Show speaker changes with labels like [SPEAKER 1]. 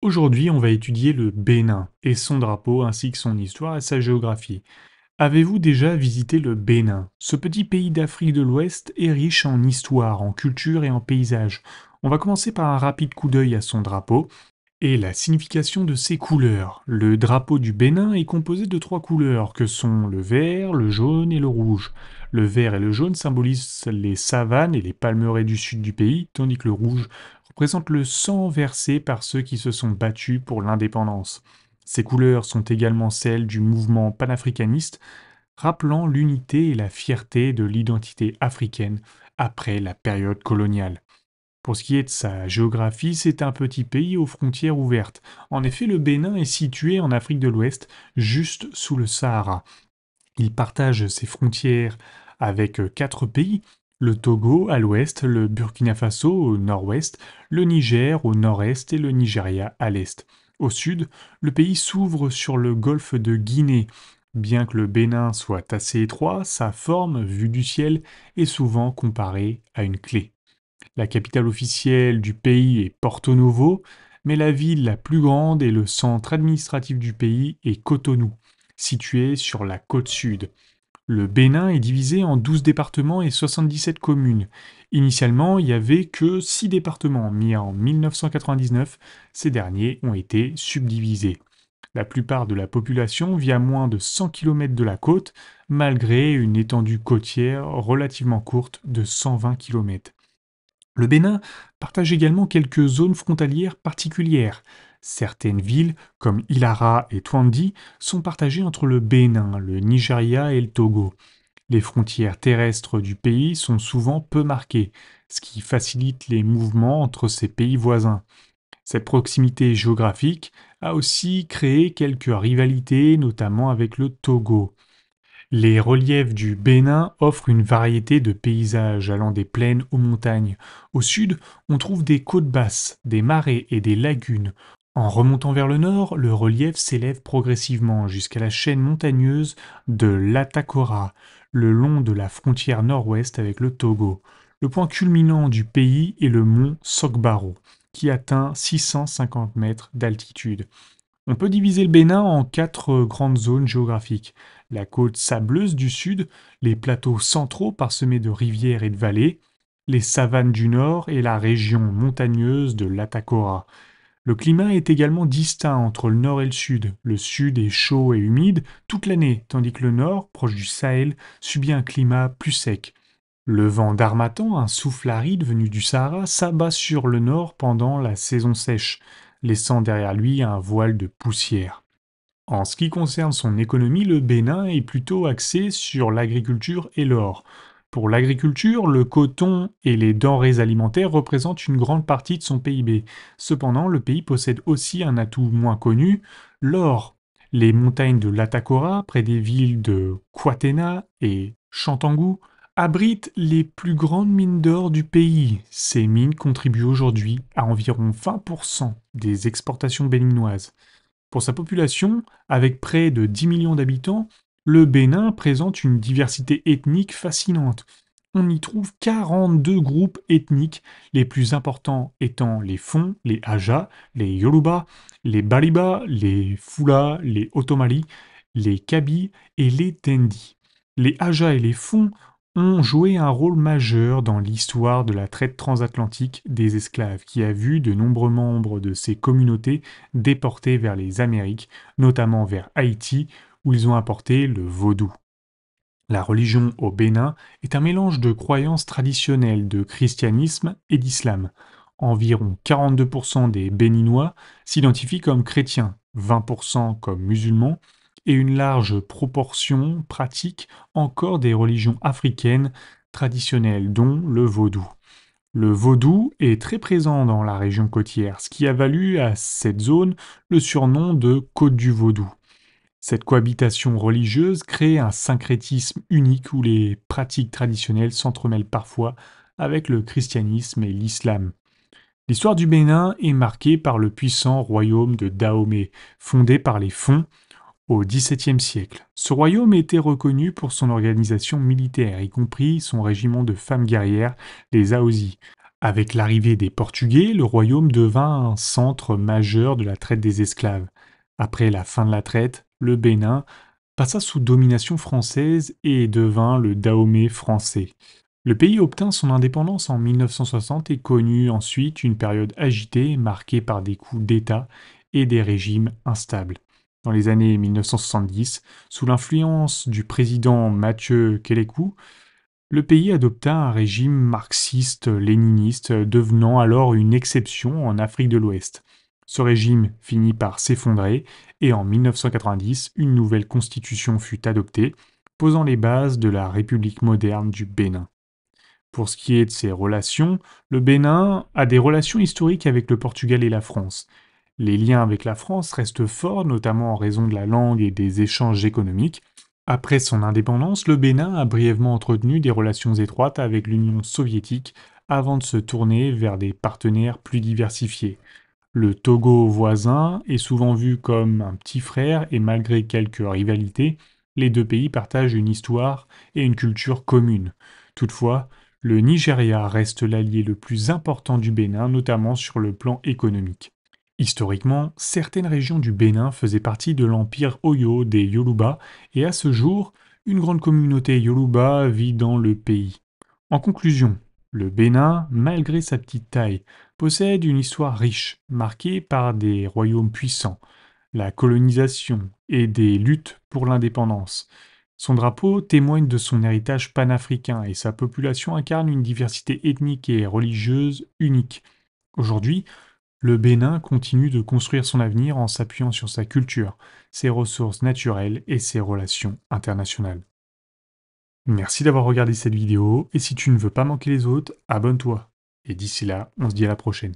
[SPEAKER 1] Aujourd'hui, on va étudier le Bénin et son drapeau ainsi que son histoire et sa géographie. Avez-vous déjà visité le Bénin? Ce petit pays d'Afrique de l'Ouest est riche en histoire, en culture et en paysage. On va commencer par un rapide coup d'œil à son drapeau et la signification de ses couleurs. Le drapeau du Bénin est composé de trois couleurs que sont le vert, le jaune et le rouge. Le vert et le jaune symbolisent les savanes et les palmeraies du sud du pays, tandis que le rouge représente le sang versé par ceux qui se sont battus pour l'indépendance. Ces couleurs sont également celles du mouvement panafricaniste, rappelant l'unité et la fierté de l'identité africaine après la période coloniale. Pour ce qui est de sa géographie, c'est un petit pays aux frontières ouvertes. En effet, le Bénin est situé en Afrique de l'Ouest, juste sous le Sahara. Il partage ses frontières avec quatre pays, le Togo à l'ouest, le Burkina Faso au nord-ouest, le Niger au nord-est et le Nigeria à l'est. Au sud, le pays s'ouvre sur le golfe de Guinée. Bien que le Bénin soit assez étroit, sa forme, vue du ciel, est souvent comparée à une clé. La capitale officielle du pays est Porto Novo, mais la ville la plus grande et le centre administratif du pays est Cotonou, situé sur la côte sud. Le Bénin est divisé en 12 départements et 77 communes. Initialement, il n'y avait que 6 départements, mais en 1999, ces derniers ont été subdivisés. La plupart de la population vit à moins de 100 km de la côte, malgré une étendue côtière relativement courte de 120 km. Le Bénin partage également quelques zones frontalières particulières. Certaines villes, comme Ilara et Touandi, sont partagées entre le Bénin, le Nigeria et le Togo. Les frontières terrestres du pays sont souvent peu marquées, ce qui facilite les mouvements entre ces pays voisins. Cette proximité géographique a aussi créé quelques rivalités, notamment avec le Togo. Les reliefs du Bénin offrent une variété de paysages allant des plaines aux montagnes. Au sud, on trouve des côtes basses, des marais et des lagunes. En remontant vers le nord, le relief s'élève progressivement jusqu'à la chaîne montagneuse de l'Atakora, le long de la frontière nord-ouest avec le Togo. Le point culminant du pays est le mont Sokbaro, qui atteint 650 mètres d'altitude. On peut diviser le Bénin en quatre grandes zones géographiques. La côte sableuse du sud, les plateaux centraux parsemés de rivières et de vallées, les savanes du nord et la région montagneuse de l'Atakora. Le climat est également distinct entre le nord et le sud. Le sud est chaud et humide toute l'année, tandis que le nord, proche du Sahel, subit un climat plus sec. Le vent d'Harmattan, un souffle aride venu du Sahara, s'abat sur le nord pendant la saison sèche, laissant derrière lui un voile de poussière. En ce qui concerne son économie, le Bénin est plutôt axé sur l'agriculture et l'or. Pour l'agriculture, le coton et les denrées alimentaires représentent une grande partie de son PIB. Cependant, le pays possède aussi un atout moins connu, l'or. Les montagnes de l'Atakora, près des villes de Kwatena et Chantangu, abritent les plus grandes mines d'or du pays. Ces mines contribuent aujourd'hui à environ 20% des exportations béninoises. Pour sa population, avec près de 10 millions d'habitants, le Bénin présente une diversité ethnique fascinante. On y trouve 42 groupes ethniques, les plus importants étant les Fon, les Aja, les Yoruba, les Bariba, les Fula, les Otomali, les Kabi et les Dendi. Les Aja et les Fon ont joué un rôle majeur dans l'histoire de la traite transatlantique des esclaves, qui a vu de nombreux membres de ces communautés déportés vers les Amériques, notamment vers Haïti, où ils ont apporté le vaudou. La religion au Bénin est un mélange de croyances traditionnelles de christianisme et d'islam. Environ 42% des Béninois s'identifient comme chrétiens, 20% comme musulmans, et une large proportion pratique encore des religions africaines traditionnelles, dont le vaudou. Le vaudou est très présent dans la région côtière, ce qui a valu à cette zone le surnom de Côte du Vaudou. Cette cohabitation religieuse crée un syncrétisme unique où les pratiques traditionnelles s'entremêlent parfois avec le christianisme et l'islam. L'histoire du Bénin est marquée par le puissant royaume de Dahomey, fondé par les Fon au XVIIe siècle. Ce royaume était reconnu pour son organisation militaire, y compris son régiment de femmes guerrières, les Aosi. Avec l'arrivée des Portugais, le royaume devint un centre majeur de la traite des esclaves. Après la fin de la traite, le Bénin passa sous domination française et devint le Dahomey français. Le pays obtint son indépendance en 1960 et connut ensuite une période agitée marquée par des coups d'État et des régimes instables. Dans les années 1970, sous l'influence du président Mathieu Kélékou, le pays adopta un régime marxiste-léniniste, devenant alors une exception en Afrique de l'Ouest. Ce régime finit par s'effondrer et en 1990, une nouvelle constitution fut adoptée, posant les bases de la République moderne du Bénin. Pour ce qui est de ses relations, le Bénin a des relations historiques avec le Portugal et la France. Les liens avec la France restent forts, notamment en raison de la langue et des échanges économiques. Après son indépendance, le Bénin a brièvement entretenu des relations étroites avec l'Union soviétique avant de se tourner vers des partenaires plus diversifiés. Le Togo voisin est souvent vu comme un petit frère et malgré quelques rivalités, les deux pays partagent une histoire et une culture commune. Toutefois, le Nigeria reste l'allié le plus important du Bénin, notamment sur le plan économique. Historiquement, certaines régions du Bénin faisaient partie de l'empire Oyo des Yoruba et à ce jour, une grande communauté Yoruba vit dans le pays. En conclusion, le Bénin, malgré sa petite taille, possède une histoire riche, marquée par des royaumes puissants, la colonisation et des luttes pour l'indépendance. Son drapeau témoigne de son héritage panafricain et sa population incarne une diversité ethnique et religieuse unique. Aujourd'hui, le Bénin continue de construire son avenir en s'appuyant sur sa culture, ses ressources naturelles et ses relations internationales. Merci d'avoir regardé cette vidéo et si tu ne veux pas manquer les autres, abonne-toi. Et d'ici là, on se dit à la prochaine.